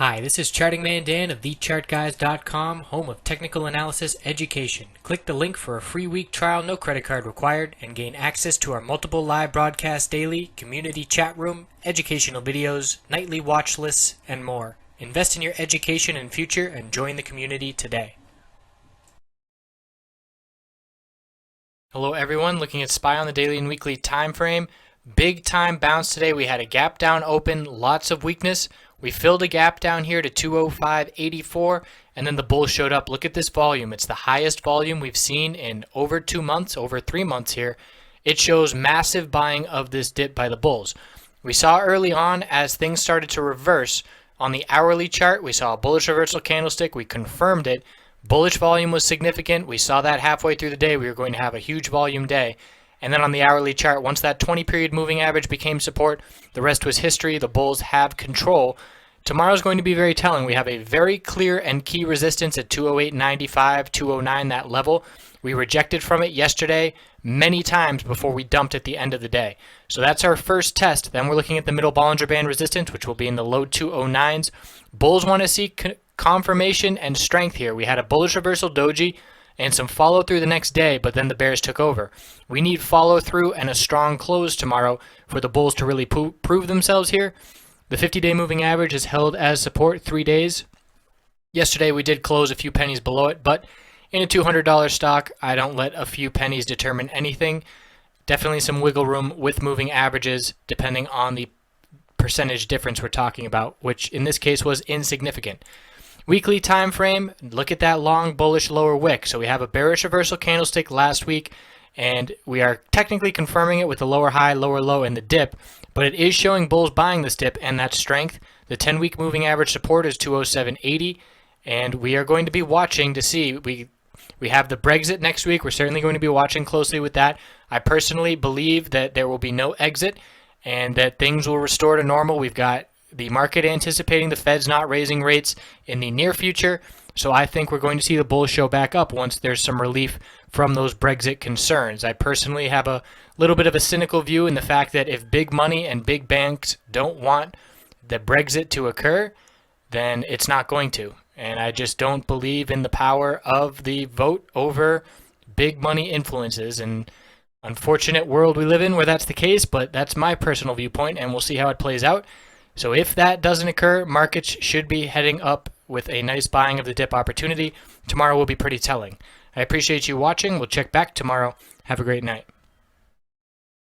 Hi, this is Charting Man Dan of thechartguys.com, home of technical analysis education. Click the link for a free week trial, no credit card required, and gain access to our multiple live broadcasts daily, community chat room, educational videos, nightly watch lists, and more. Invest in your education and future and join the community today. Hello everyone, looking at SPY on the daily and weekly time frame. Big time bounce today. We had a gap down open, lots of weakness. We filled a gap down here to 205.84, and then the bull showed up. Look at this volume. It's the highest volume we've seen in over 2 months, over 3 months here. It shows massive buying of this dip by the bulls. We saw early on as things started to reverse on the hourly chart. We saw a bullish reversal candlestick. We confirmed it. Bullish volume was significant. We saw that halfway through the day. We were going to have a huge volume day. And then on the hourly chart, once that 20-period moving average became support, the rest was history. The bulls have control. Tomorrow's going to be very telling. We have a very clear and key resistance at 208.95, 209, that level. We rejected from it yesterday many times before we dumped at the end of the day. So that's our first test. Then we're looking at the middle Bollinger Band resistance, which will be in the low 209s. Bulls want to see confirmation and strength here. We had a bullish reversal doji and some follow through the next day, but then the bears took over. We need follow through and a strong close tomorrow for the bulls to really prove themselves here. The 50-day moving average is held as support 3 days. Yesterday we did close a few pennies below it, but in a $200 stock, I don't let a few pennies determine anything. Definitely some wiggle room with moving averages depending on the percentage difference we're talking about, which in this case was insignificant. Weekly time frame, look at that long bullish lower wick. So we have a bearish reversal candlestick last week, and we are technically confirming it with the lower high, lower low, and the dip, but it is showing bulls buying this dip and that strength. The 10-week moving average support is 207.80, and we are going to be watching to see. We have the Brexit next week. We're certainly going to be watching closely with that. I personally believe that there will be no exit and that things will restore to normal. We've got the market anticipating the Fed's not raising rates in the near future. So I think we're going to see the bulls show back up once there's some relief from those Brexit concerns. I personally have a little bit of a cynical view in the fact that if big money and big banks don't want the Brexit to occur, then it's not going to. And I just don't believe in the power of the vote over big money influences. And unfortunate world we live in where that's the case, but that's my personal viewpoint, and we'll see how it plays out. So if that doesn't occur, markets should be heading up with a nice buying of the dip opportunity. Tomorrow will be pretty telling. I appreciate you watching. We'll check back tomorrow. Have a great night.